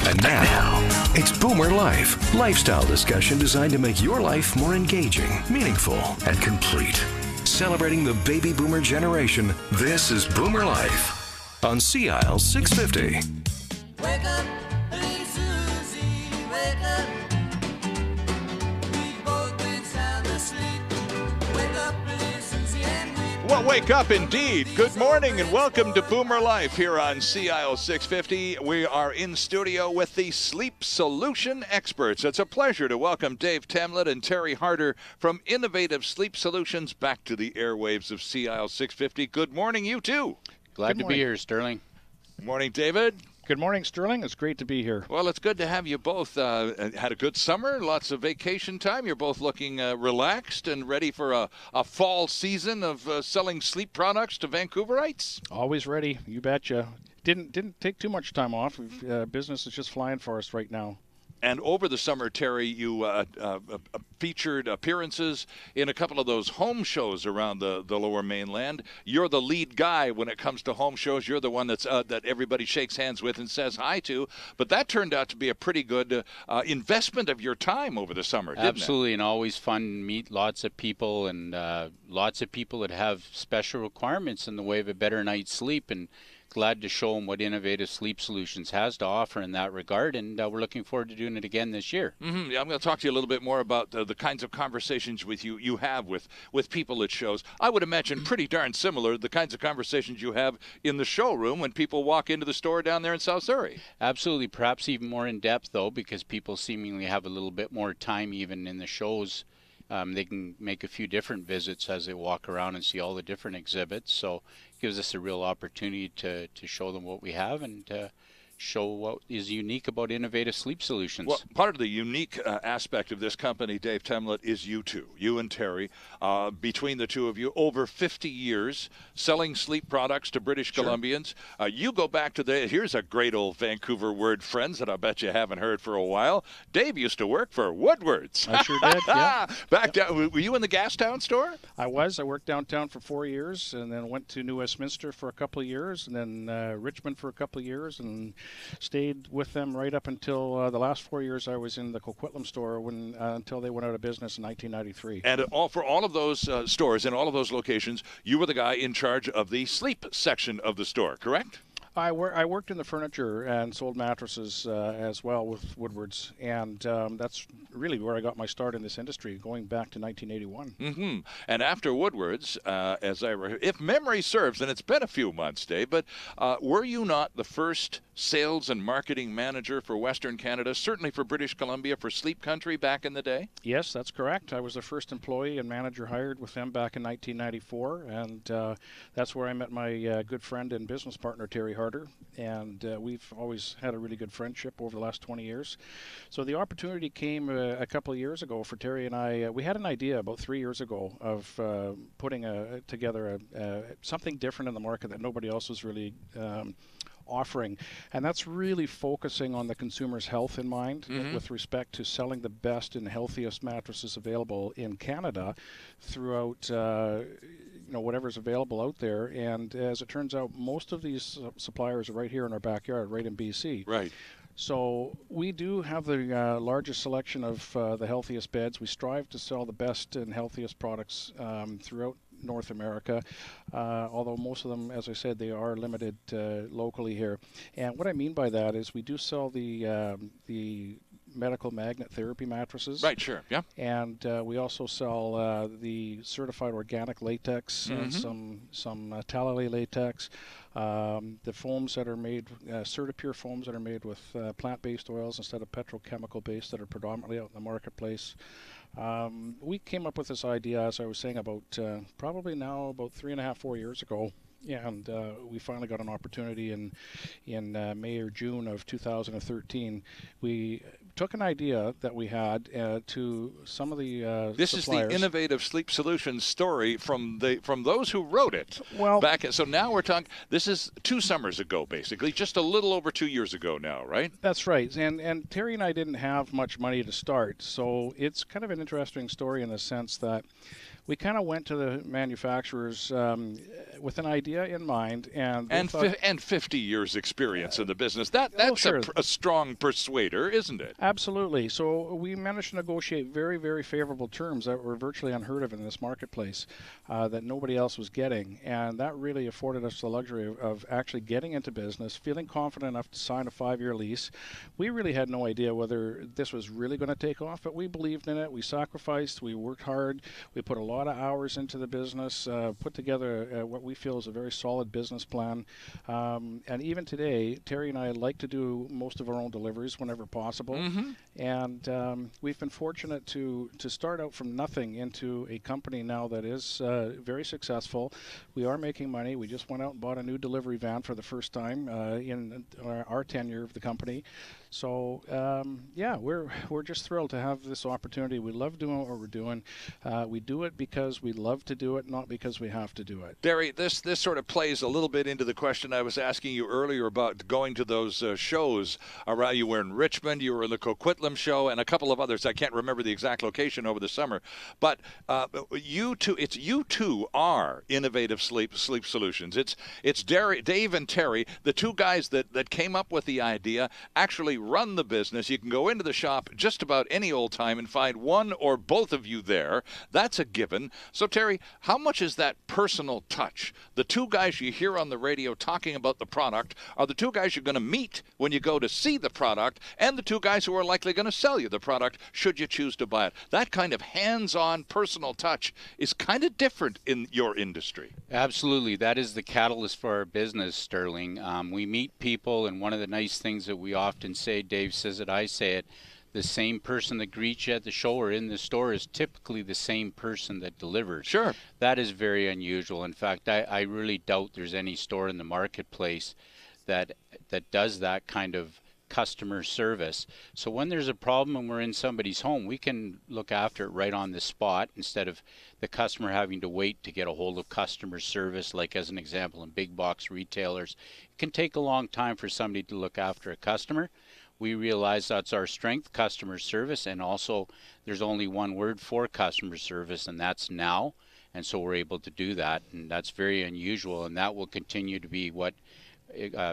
And now, it's Boomer Life. Lifestyle discussion designed to make your life more engaging, meaningful, and complete. Celebrating the baby boomer generation, this is Boomer Life on CIL 650. Wake up, hey Susie, wake up. We've both been sound asleep. Wake up, hey Susie, and we... Well, wake up indeed. Good morning and welcome to Boomer Life here on CIL 650. We are in studio with the Sleep Solution experts. It's a pleasure to welcome Dave Tamlet and Terry Harder from Innovative Sleep Solutions back to the airwaves of CIL 650. Good morning, you two. Glad to be here, Sterling. Good morning, David. Good morning, Sterling. It's great to be here. Well, it's good to have you both. Had a good summer, lots of vacation time. You're both looking relaxed and ready for a fall season of selling sleep products to Vancouverites. Always ready. You betcha. Didn't take too much time off. Business is just flying for us right now. And over the summer, Terry, you featured appearances in a couple of those home shows around the Lower Mainland. You're the lead guy when it comes to home shows. You're the one that everybody shakes hands with and says hi to. But that turned out to be a pretty good investment of your time over the summer, didn't it? Absolutely, and always fun to meet lots of people and lots of people that have special requirements in the way of a better night's sleep, and glad to show them what Innovative Sleep Solutions has to offer in that regard, and we're looking forward to doing it again this year. Mm-hmm. Yeah, I'm going to talk to you a little bit more about the kinds of conversations you have with people at shows. I would imagine pretty darn similar the kinds of conversations you have in the showroom when people walk into the store down there in South Surrey. Absolutely, perhaps even more in depth though, because people seemingly have a little bit more time even in the shows. They can make a few different visits as they walk around and see all the different exhibits. So it gives us a real opportunity to show them what we have and to show what is unique about Innovative Sleep Solutions. Well, part of the unique aspect of this company, Dave Tamlet, is you two, you and Terry. Between the two of you, over 50 years selling sleep products to British Columbians. You go back to here's a great old Vancouver word, friends, that I bet you haven't heard for a while. Dave used to work for Woodward's. I sure did, yeah. Down, were you in the Gastown store? I worked downtown for 4 years and then went to New Westminster for a couple of years and then Richmond for a couple of years and stayed with them right up until the last 4 years I was in the Coquitlam store until they went out of business in 1993. And for all of those stores in all of those locations, you were the guy in charge of the sleep section of the store, correct? I worked in the furniture and sold mattresses as well with Woodward's, and that's really where I got my start in this industry, going back to 1981. Mm-hmm. And after Woodward's, if memory serves, and it's been a few months, Dave, but were you not the first sales and marketing manager for Western Canada, certainly for British Columbia, for Sleep Country back in the day? Yes, that's correct. I was the first employee and manager hired with them back in 1994, and that's where I met my good friend and business partner, Terry Harder, and we've always had a really good friendship over the last 20 years. So the opportunity came a couple of years ago for Terry and I. We had an idea about 3 years ago of putting together something different in the market that nobody else was really offering, and that's really focusing on the consumer's health in mind with respect to selling the best and healthiest mattresses available in Canada throughout whatever's available out there. And as it turns out, most of these suppliers are right here in our backyard, right in BC. Right. So we do have the largest selection of the healthiest beds. We strive to sell the best and healthiest products throughout North America, although most of them, as I said, they are limited locally here. And what I mean by that is we do sell the medical magnet therapy mattresses. Right, sure, yeah. And we also sell the certified organic latex and some Talalay latex. The foams that are made, CertaPure foams that are made with plant-based oils instead of petrochemical-based that are predominantly out in the marketplace. We came up with this idea, as I was saying, about probably now about 3.5-4 years ago. And we finally got an opportunity in May or June of 2013. We took an idea that we had to some of the This suppliers. is the Innovative Sleep Solutions story from those who wrote it. Well, so now we're talking. This is 2 summers ago, basically, just a little over 2 years ago now, right? That's right. And Terry and I didn't have much money to start, so it's kind of an interesting story in the sense that we kind of went to the manufacturers with an idea in mind, and they thought, And 50 years experience in the business. That's sure. a strong persuader, isn't it? Absolutely. So we managed to negotiate very, very favorable terms that were virtually unheard of in this marketplace, that nobody else was getting. And that really afforded us the luxury of actually getting into business, feeling confident enough to sign a 5-year lease. We really had no idea whether this was really going to take off, but we believed in it. We sacrificed. We worked hard. We put a lot of hours into the business, put together what we feel is a very solid business plan. And even today, Terry and I like to do most of our own deliveries whenever possible. Mm-hmm. And we've been fortunate to start out from nothing into a company now that is very successful. We are making money. We just went out and bought a new delivery van for the first time in our tenure of the company. So yeah, we're just thrilled to have this opportunity. We love doing what we're doing. We do it because we love to do it, not because we have to do it. Barry, this sort of plays a little bit into the question I was asking you earlier about going to those shows around. You were in Richmond, you were in the Coquitlam show, and a couple of others. I can't remember the exact location over the summer. But you two are Innovative Sleep Solutions. It's Dave and Terry, the two guys that came up with the idea, actually run the business. You can go into the shop just about any old time and find one or both of you there. That's a given. So Terry, how much is that personal touch? The two guys you hear on the radio talking about the product are the two guys you're going to meet when you go to see the product, and the two guys who are likely going to sell you the product should you choose to buy it. That kind of hands-on personal touch is kind of different in your industry. Absolutely. That is the catalyst for our business, Sterling. We meet people, and one of the nice things that we often say, Dave says it, I say it, the same person that greets you at the show or in the store is typically the same person that delivers. Sure. That is very unusual. In fact, I really doubt there's any store in the marketplace that does that kind of customer service. So when there's a problem and we're in somebody's home, we can look after it right on the spot instead of the customer having to wait to get a hold of customer service. Like as an example, in big box retailers, it can take a long time for somebody to look after a customer. We realize that's our strength, customer service, and also there's only one word for customer service, and that's now. And so we're able to do that, and that's very unusual, and that will continue to be what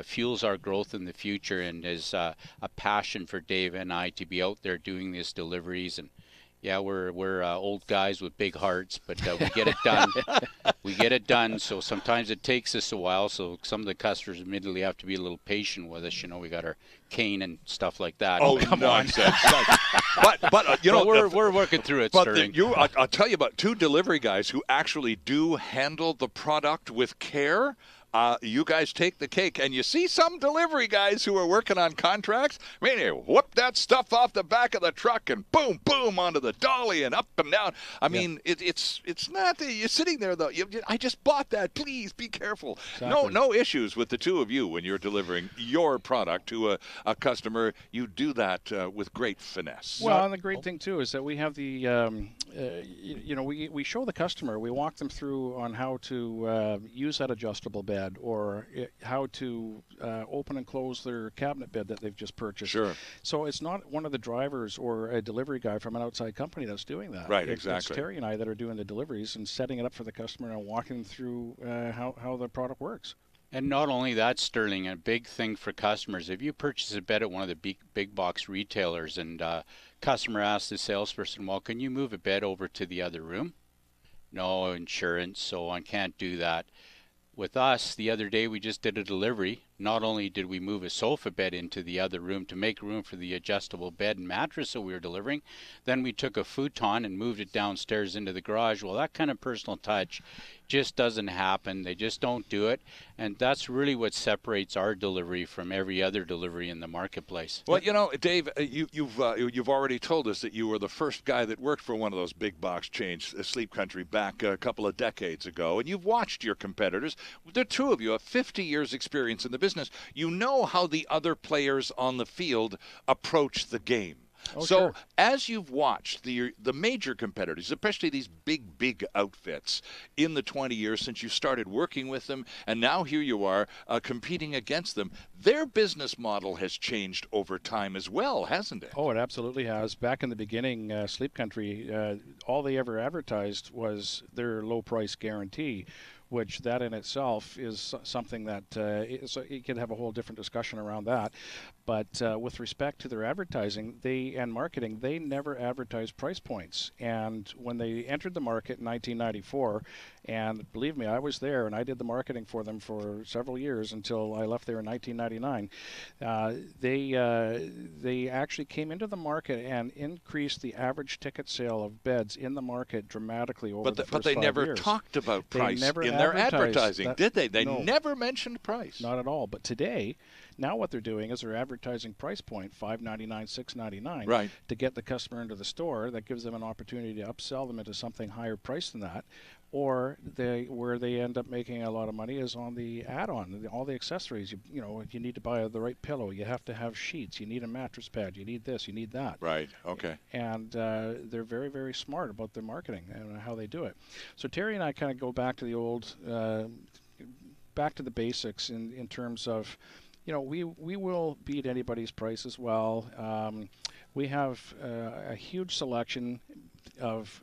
fuels our growth in the future, and is a passion for Dave and I to be out there doing these deliveries. And yeah, we're old guys with big hearts, but we get it done. We get it done. So sometimes it takes us a while. So some of the customers admittedly have to be a little patient with us. You know, we got our cane and stuff like that. Oh, come on. But you know, we're working through it, Sterling. I'll tell you about two delivery guys who actually do handle the product with care. You guys take the cake, and you see some delivery guys who are working on contracts. I mean, they whoop that stuff off the back of the truck and boom, boom onto the dolly and up and down. I mean, it's not you're sitting there though. I just bought that. Please be careful. Exactly. No issues with the two of you when you're delivering your product to a customer. You do that with great finesse. Well, and the great thing too is that we have the we show the customer, we walk them through on how to use that adjustable bed, or how to open and close their cabinet bed that they've just purchased. Sure. So it's not one of the drivers or a delivery guy from an outside company that's doing that. Right, It's exactly. Terry and I that are doing the deliveries and setting it up for the customer and walking them through how the product works. And not only that, Sterling, a big thing for customers, if you purchase a bed at one of the big box retailers and customer asks the salesperson, well, can you move a bed over to the other room? No insurance, so I can't do that. With us, the other day we just did a delivery. Not only did we move a sofa bed into the other room to make room for the adjustable bed and mattress that we were delivering, then we took a futon and moved it downstairs into the garage. Well, that kind of personal touch just doesn't happen. They just don't do it. And that's really what separates our delivery from every other delivery in the marketplace. Well, you know, Dave, you've already told us that you were the first guy that worked for one of those big box chains, Sleep Country, back a couple of decades ago, and you've watched your competitors. The two of you have 50 years experience in the business. You know how the other players on the field approach the game. Oh, So sure. as you've watched the major competitors, especially these big outfits, in the 20 years since you started working with them, and now here you are competing against them, their business model has changed over time as well, hasn't it? Oh, it absolutely has. Back in the beginning, Sleep Country, all they ever advertised was their low price guarantee, which that in itself is something that you could have a whole different discussion around that. But with respect to their advertising and marketing, they never advertised price points. And when they entered the market in 1994, and believe me, I was there and I did the marketing for them for several years until I left there in 1999. They actually came into the market and increased the average ticket sale of beds in the market dramatically over the first 5 years. But they never talked about price in their advertising, did they? They never mentioned price. Not at all. But today, now what they're doing is they're advertising price point $5.99, $6.99 right, to get the customer into the store. That gives them an opportunity to upsell them into something higher price than that. Or where they end up making a lot of money is on the add-on, all the accessories. You know, if you need to buy the right pillow, you have to have sheets. You need a mattress pad. You need this. You need that. Right. Okay. And they're very, very smart about their marketing and how they do it. So Terry and I kind of go back to the old, back to the basics in terms of, you know, we will beat anybody's price as well. We have a huge selection of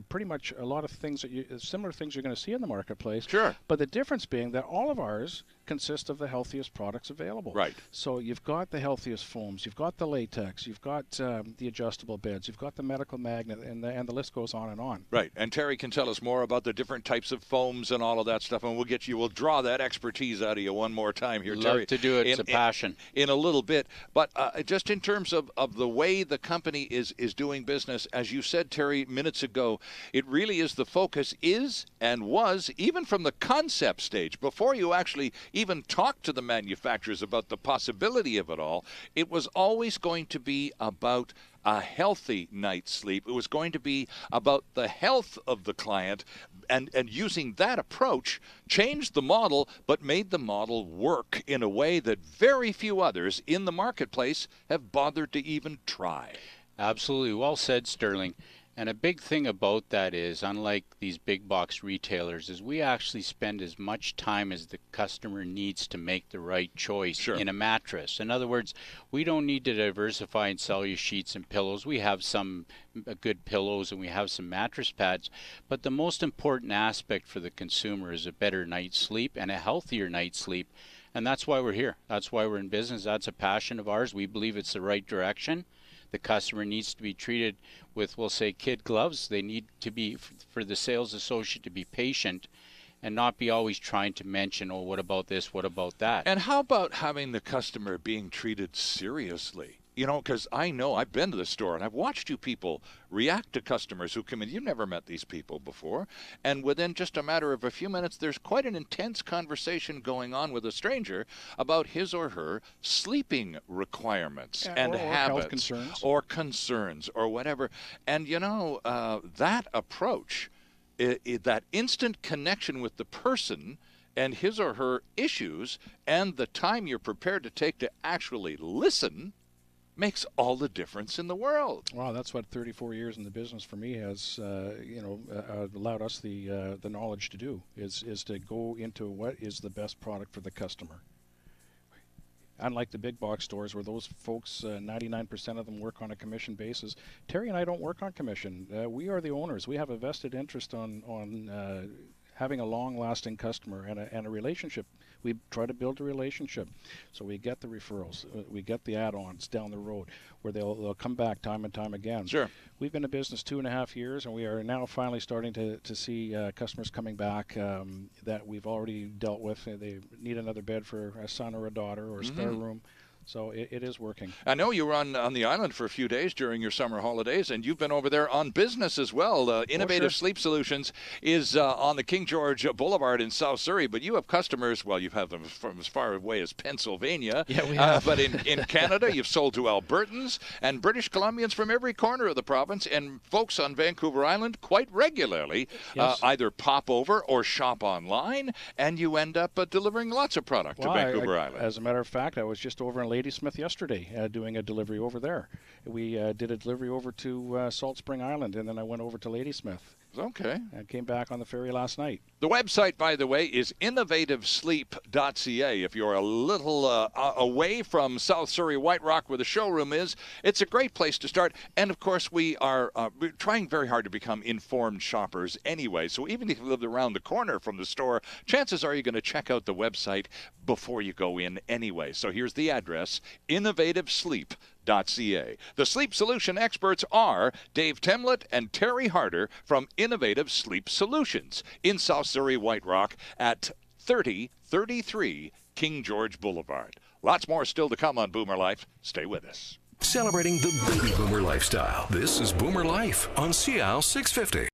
pretty much a lot of things similar things you're going to see in the marketplace. Sure. But the difference being that all of ours consist of the healthiest products available. Right. So you've got the healthiest foams, you've got the latex, you've got the adjustable beds, you've got the medical magnet, and the list goes on and on. Right. And Terry can tell us more about the different types of foams and all of that stuff, and we'll draw that expertise out of you one more time here, Terry. Love to do it. It's a passion. In a little bit. But just in terms of the way the company is doing business, as you said, Terry, minutes ago, it really is the focus is and was, even from the concept stage, before you actually even talk to the manufacturers about the possibility of it all, it was always going to be about a healthy night's sleep. It was going to be about the health of the client, and using that approach changed the model, but made the model work in a way that very few others in the marketplace have bothered to even try. Absolutely. Well said, Sterling. And a big thing about that is, unlike these big box retailers, is we actually spend as much time as the customer needs to make the right choice in a mattress. In other words, we don't need to diversify and sell you sheets and pillows. We have some good pillows and we have some mattress pads. But the most important aspect for the consumer is a better night's sleep and a healthier night's sleep. And that's why we're here. That's why we're in business. That's a passion of ours. We believe it's the right direction. The customer needs to be treated with, we'll say, kid gloves. They need to be, for the sales associate to be patient and not be always trying to mention, oh, what about this, what about that? And how about having the customer being treated seriously? You know, because I know I've been to the store and I've watched you people react to customers who come in. You've never met these people before. And within just a matter of a few minutes, there's quite an intense conversation going on with a stranger about his or her sleeping requirements and habits or concerns or whatever. And, you know, that approach, that instant connection with the person and his or her issues and the time you're prepared to take to actually listen makes all the difference in the world. Wow, that's what 34 years in the business for me has, allowed us the knowledge to do, is to go into what is the best product for the customer. Unlike the big box stores where those folks, 99% of them work on a commission basis, Terry and I don't work on commission. We are the owners. We have a vested interest on having a long-lasting customer and a relationship. We try to build a relationship, so we get the referrals, we get the add-ons down the road, where they'll come back time and time again. Sure. We've been in business 2.5 years, and we are now finally starting to see customers coming back that we've already dealt with. They need another bed for a son or a daughter or a spare room. So it is working. I know you were on the island for a few days during your summer holidays, and you've been over there on business as well. Innovative Sleep Solutions is on the King George Boulevard in South Surrey, but you have customers, well, you have them from as far away as Pennsylvania. Yeah, we have. But in Canada, you've sold to Albertans and British Columbians from every corner of the province, and folks on Vancouver Island quite regularly either pop over or shop online, and you end up delivering lots of product to Vancouver Island. As a matter of fact, I was just over in Ladysmith yesterday doing a delivery over there. We did a delivery over to Salt Spring Island, and then I went over to Ladysmith. Okay. I came back on the ferry last night. The website, by the way, is innovativesleep.ca. If you're a little away from South Surrey White Rock where the showroom is, it's a great place to start. And, of course, we're trying very hard to become informed shoppers anyway. So even if you live around the corner from the store, chances are you're going to check out the website before you go in anyway. So here's the address, innovativesleep.ca. The sleep solution experts are Dave Temlett and Terry Harder from Innovative Sleep Solutions in South Surrey White Rock at 3033 King George Boulevard. Lots more still to come on Boomer Life. Stay with us. Celebrating the baby boomer lifestyle. This is Boomer Life on CL 650.